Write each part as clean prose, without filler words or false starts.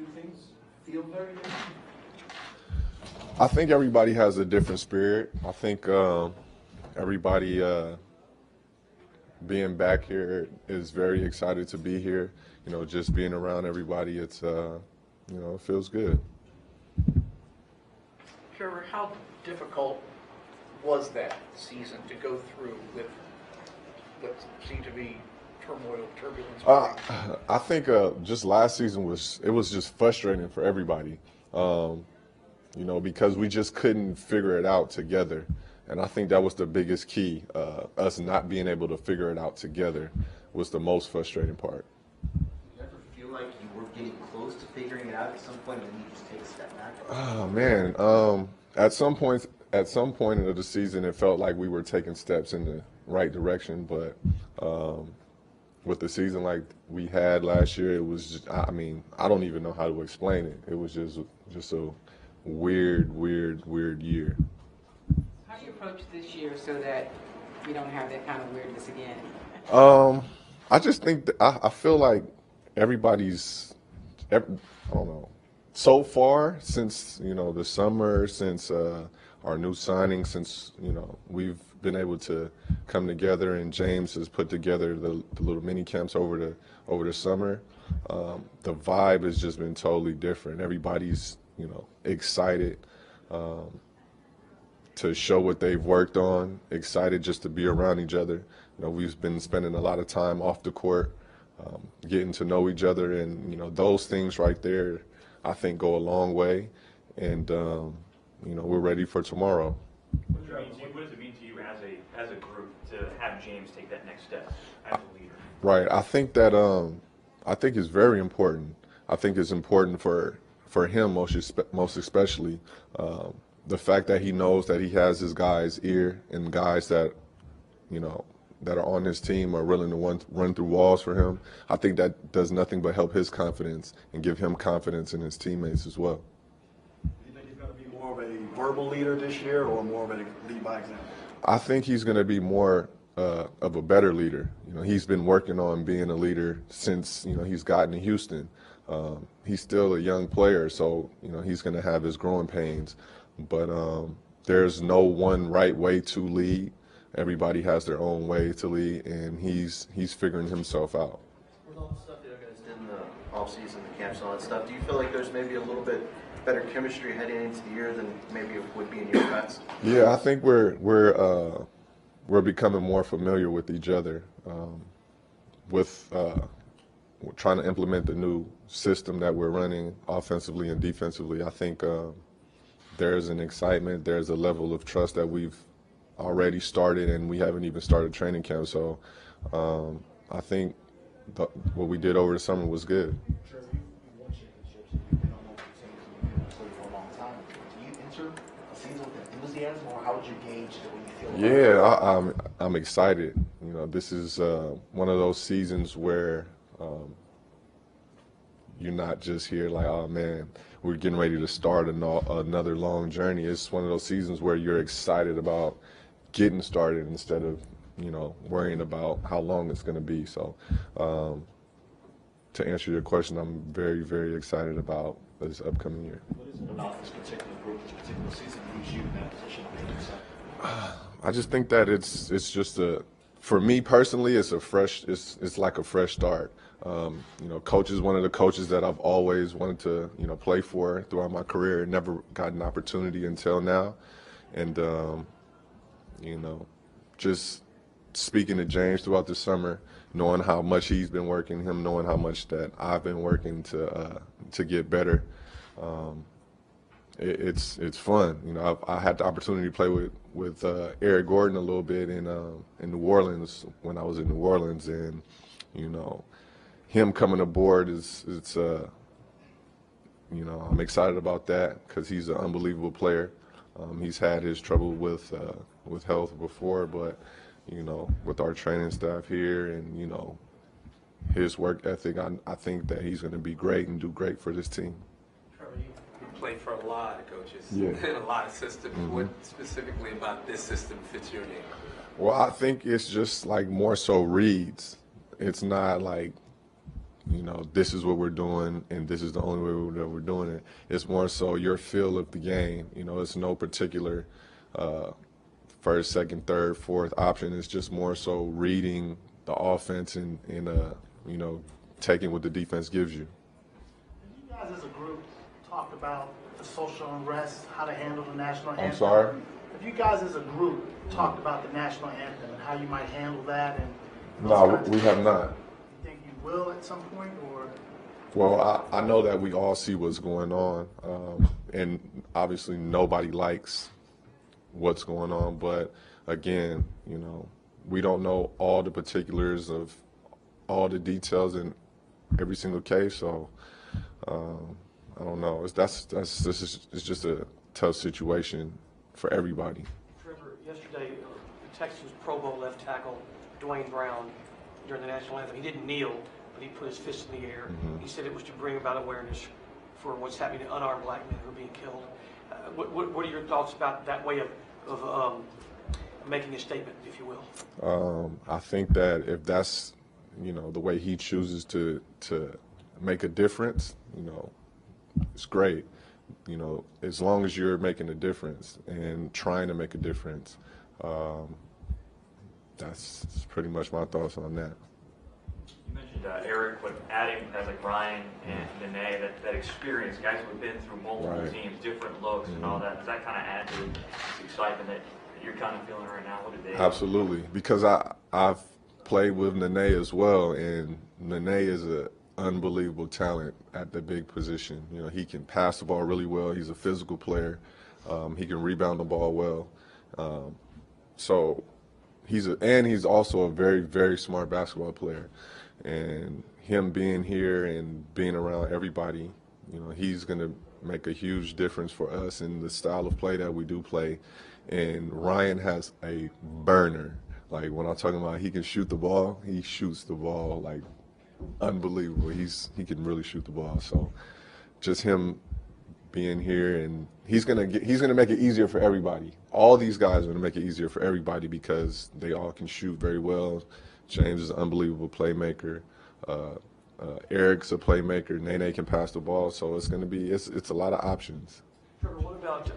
do things feel very different? I think everybody has a different spirit. I think everybody being back here is very excited to be here. You know, just being around everybody, it's you know, it feels good. Trevor, how difficult was that season to go through with what seemed to be turmoil, turbulence? I think just last season was just frustrating for everybody. You know, because we just couldn't figure it out together. And I think that was the biggest key. Us not being able to figure it out together was the most frustrating part. Did you ever feel like you were getting close to figuring it out at some point, and then you just take a step back? Oh man, at some point of the season, it felt like we were taking steps in the right direction. But with the season like we had last year, it was just, I mean, I don't even know how to explain it. It was just a weird year. How do you approach this year so that we don't have that kind of weirdness again? I just think that I feel like everybody's, I don't know, so far since, you know, the summer, since our new signing, since, you know, we've been able to come together and James has put together the little mini camps over the summer. The vibe has just been totally different. Everybody's, you know, excited to show what they've worked on, excited just to be around each other. You know, we've been spending a lot of time off the court, getting to know each other, and, you know, those things right there, I think, go a long way. And, you know, we're ready for tomorrow. What does it mean to you as a group to have James take that next step as a leader? Right. I think that I think it's very important. I think it's important for him most especially. The fact that he knows that he has his guys' ear and guys that, you know, that are on his team are willing to run through walls for him. I think that does nothing but help his confidence and give him confidence in his teammates as well. Do you think he's going to be more of a verbal leader this year or more of a lead by example? I think he's going to be more of a better leader. You know, he's been working on being a leader since, you know, he's gotten to Houston. He's still a young player, so, you know, he's going to have his growing pains. But there's no one right way to lead. Everybody has their own way to lead, and he's figuring himself out. With all the stuff that you guys did in the offseason, the camps and all that stuff, do you feel like there's maybe a little bit better chemistry heading into the year than maybe it would be in years past? Yeah, I think we're becoming more familiar with each other. With trying to implement the new system that we're running offensively and defensively, I think there's an excitement, there's a level of trust that we've already started, and we haven't even started training camp. So I think what we did over the summer was good. Trevor, you won championships, and you've been on multiple teams, and you've been playing for a long time. Do you enter a season with enthusiasm, or how would you gauge the way you feel? Yeah, I'm excited. You know, this is one of those seasons where you're not just here like, oh man, we're getting ready to start another long journey. It's one of those seasons where you're excited about getting started instead of, you know, worrying about how long it's going to be. So to answer your question, I'm very, very excited about this upcoming year. What is it about this particular group, this particular season, leaves you in that position of being excited? I just think that it's just for me personally, it's like a fresh start. You know, coach is one of the coaches that I've always wanted to, you know, play for throughout my career. Never got an opportunity until now. And, you know, just speaking to James throughout the summer, knowing how much he's been working, him knowing how much that I've been working to get better. It's fun. You know, I had the opportunity to play with Eric Gordon a little bit in New Orleans when I was in New Orleans, and, you know, him coming aboard it's you know, I'm excited about that because he's an unbelievable player. He's had his trouble with health before, but, you know, with our training staff here and, you know, his work ethic, I think that he's going to be great and do great for this team. Trevor, you played for a lot of coaches Yeah. and a lot of systems. Mm-hmm. What specifically about this system fits your name? Well, I think it's just like more so reads. It's not like this is what we're doing and this is the only way that we're doing it. It's more so your feel of the game. It's no particular first, second, third, fourth option. It's just more so reading the offense and taking what the defense gives you. You guys as a group talked about the social unrest, how to handle the national anthem. I'm sorry? If you guys as a group talked about the national anthem and how you might handle that and No, we have not. You think you will at some point, or? Well, I know that we all see what's going on, and obviously nobody likes what's going on, but again, we don't know all the particulars of all the details in every single case, so I don't know. It's just a tough situation for everybody. Trevor, yesterday, the Texas Pro Bowl left tackle Dwayne Brown during the national anthem, he didn't kneel, but he put his fist in the air. Mm-hmm. He said it was to bring about awareness for what's happening to unarmed black men who are being killed. What are your thoughts about that way of making a statement, if you will? I think that if that's the way he chooses to make a difference, it's great. As long as you're making a difference and trying to make a difference, that's pretty much my thoughts on that. You mentioned Eric, but adding guys like Ryan and Nene, that experience, guys who have been through multiple teams, different looks and all that, does that kind of add to this excitement that you're kind of feeling right now? What did they? Absolutely, because I've played with Nene as well, and Nene is an unbelievable talent at the big position. He can pass the ball really well. He's a physical player. He can rebound the ball well. So he's also a very, very smart basketball player. And him being here and being around everybody, he's going to make a huge difference for us in the style of play that we do play. And Ryan has a burner. Like, when I'm talking about he can shoot the ball, he shoots the ball like unbelievable. He can really shoot the ball. So just him being here, and he's gonna make it easier for everybody. All these guys are gonna make it easier for everybody because they all can shoot very well. James is an unbelievable playmaker. Eric's a playmaker. Nene can pass the ball. So it's a lot of options. Trevor, what about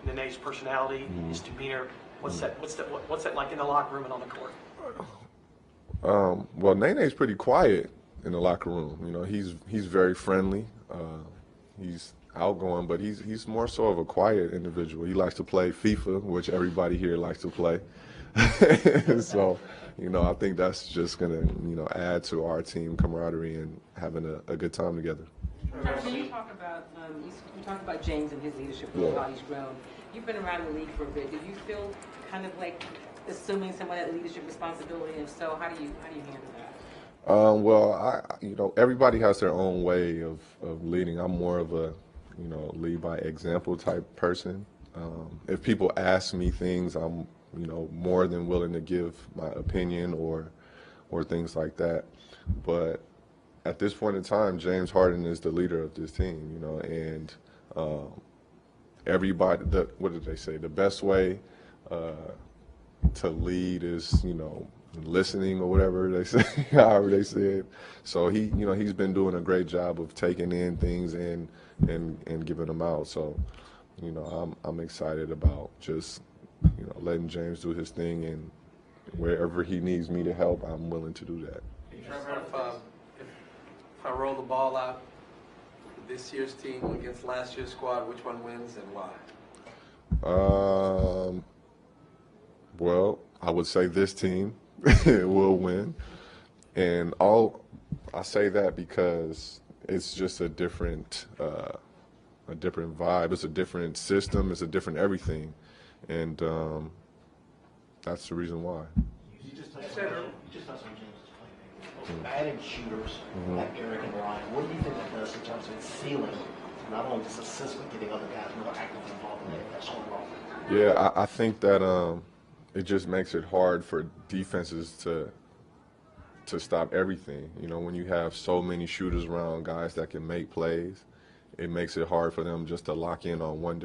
Nene's personality, his demeanor? What's that like in the locker room and on the court? Well, Nene's pretty quiet in the locker room. He's very friendly. He's outgoing, but he's more so of a quiet individual. He likes to play FIFA, which everybody here likes to play. So, I think that's just gonna, add to our team camaraderie and having a good time together. Can you talk about you talk about James and his leadership and how he's grown? You've been around the league for a bit. Do you feel kind of like assuming some of that leadership responsibility? And if so, how do you handle that? Well, everybody has their own way of leading. I'm more of a, lead by example type person. If people ask me things, I'm, more than willing to give my opinion or things like that. But at this point in time, James Harden is the leader of this team, and everybody, what did they say? The best way to lead is, listening or whatever they say, however they said. So he's been doing a great job of taking in things and giving them out. So, I'm excited about just, letting James do his thing, and wherever he needs me to help, I'm willing to do that. Trevor, if I roll the ball out for this year's team against last year's squad, which one wins and why? Well, I would say this team will win, and I say that because it's just a different vibe. It's a different system. It's a different everything, and that's the reason why. You just touched on James' playmaking. Adding shooters like Eric and Ryan, what do you think that does in terms of its ceiling to not only just assist with getting other guys more actively involved in that sort of role? Yeah, I think that it just makes it hard for defenses to stop everything. When you have so many shooters around, guys that can make plays, it makes it hard for them just to lock in on one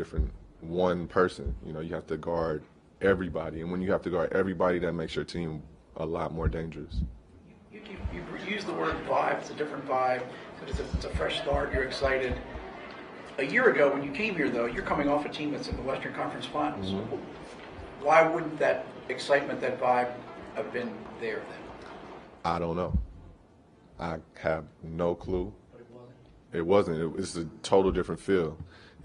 person. You have to guard everybody, and when you have to guard everybody, that makes your team a lot more dangerous. You You use the word vibe. It's a different vibe. It's a fresh start. You're excited. A year ago, when you came here, though, you're coming off a team that's in the Western Conference Finals. Why wouldn't that excitement, that vibe, have been there then? I don't know. I have no clue. It wasn't. It's a total different feel,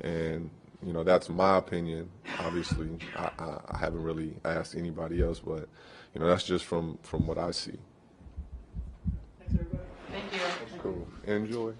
and you know that's my opinion. Obviously, I haven't really asked anybody else, but you know that's just from what I see. Thank you. Cool. Enjoy.